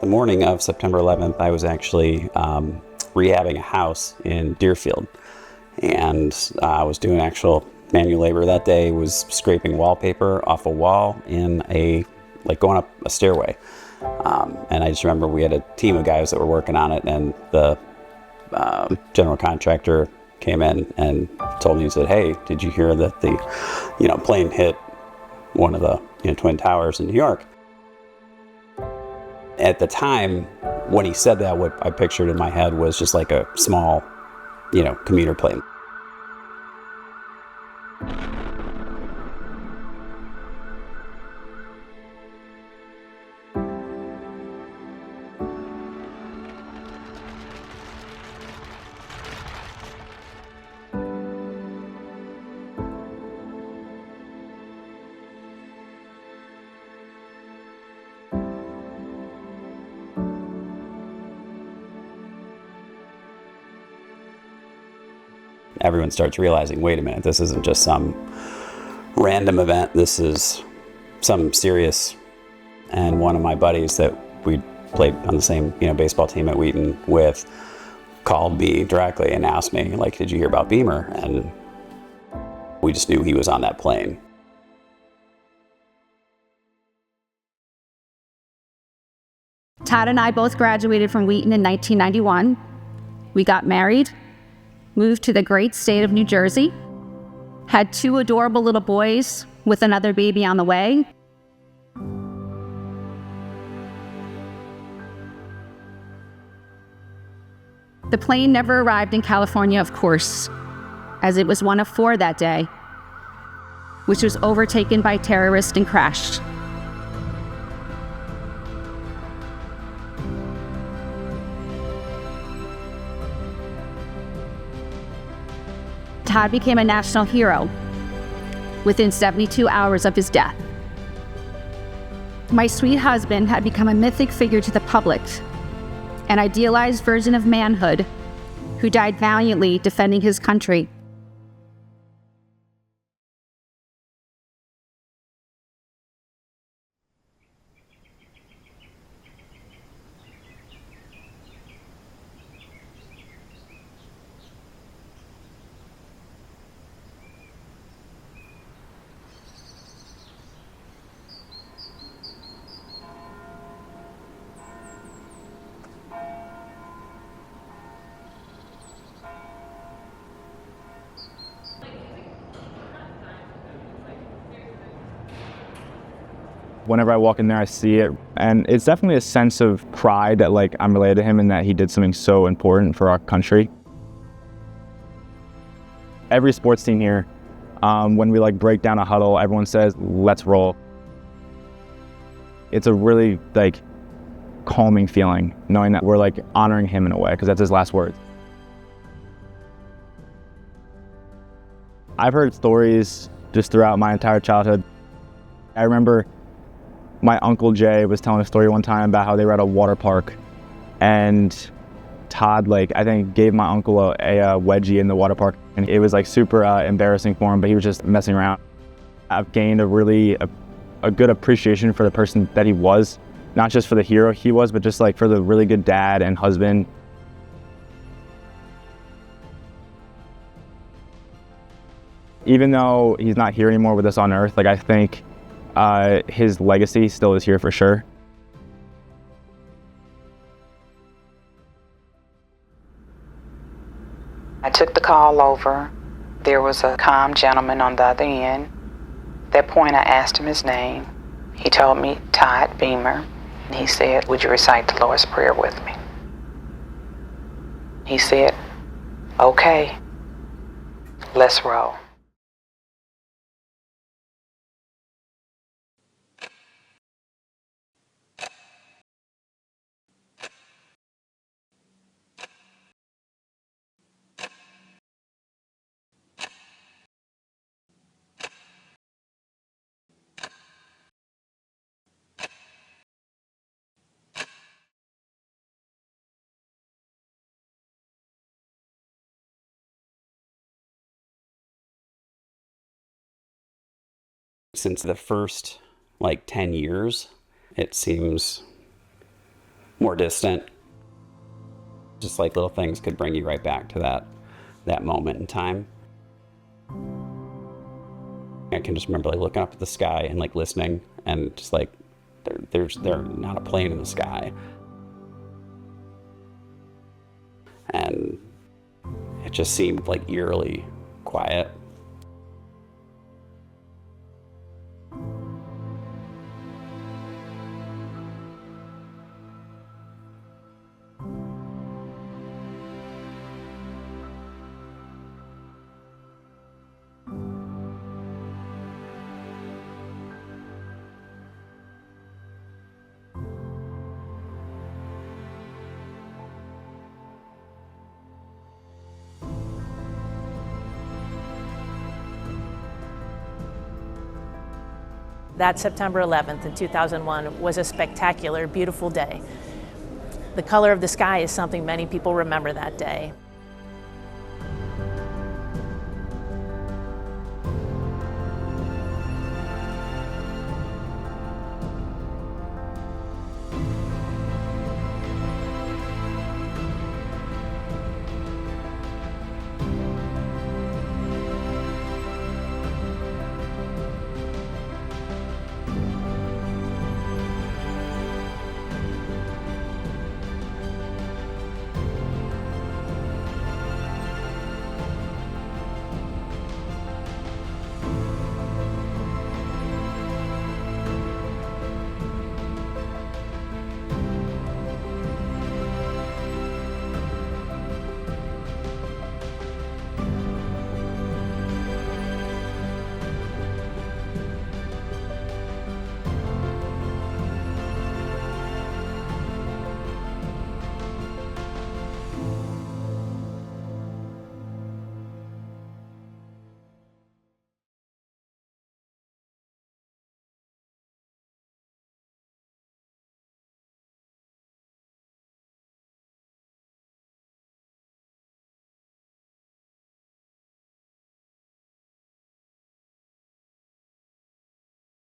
morning of September 11th, I was actually rehabbing a house in Deerfield, and I was doing actual manual labor that day. Was scraping wallpaper off a wall in going up a stairway, and I just remember we had a team of guys that were working on it, and the general contractor came in and told me, he said, "Hey, did you hear that the plane hit one of the Twin Towers in New York?" At the time, when he said that, what I pictured in my head was just like a small, commuter plane. Everyone starts realizing, wait a minute, this isn't just some random event. This is something serious. And one of my buddies that we played on the same baseball team at Wheaton with called me directly and asked me, did you hear about Beamer? And we just knew he was on that plane. Todd and I both graduated from Wheaton in 1991. We got married, moved to the great state of New Jersey, had 2 adorable little boys with another baby on the way. The plane never arrived in California, of course, as it was one of 4 that day, which was overtaken by terrorists and crashed. Todd became a national hero within 72 hours of his death. My sweet husband had become a mythic figure to the public, an idealized version of manhood who died valiantly defending his country. Whenever I walk in there, I see it, and it's definitely a sense of pride that I'm related to him and that he did something so important for our country. Every sports team here, when we break down a huddle, everyone says, "Let's roll." It's a really calming feeling knowing that we're honoring him in a way, because that's his last words. I've heard stories just throughout my entire childhood. I remember my Uncle Jay was telling a story one time about how they were at a water park, and Todd, I think, gave my uncle a wedgie in the water park, and it was super embarrassing for him, but he was just messing around. I've gained a good appreciation for the person that he was, not just for the hero he was, but just for the really good dad and husband. Even though he's not here anymore with us on Earth, I think his legacy still is here for sure. I took the call over. There was a calm gentleman on the other end. At that point, I asked him his name. He told me Todd Beamer. He said, "Would you recite the Lord's Prayer with me?" He said, "Okay, let's roll." Since the first 10 years, it seems more distant. Just like little things could bring you right back to that moment in time. I can just remember like looking up at the sky and like listening, and just like there's not a plane in the sky. And it just seemed like eerily quiet. That September 11th in 2001 was a spectacular, beautiful day. The color of the sky is something many people remember that day.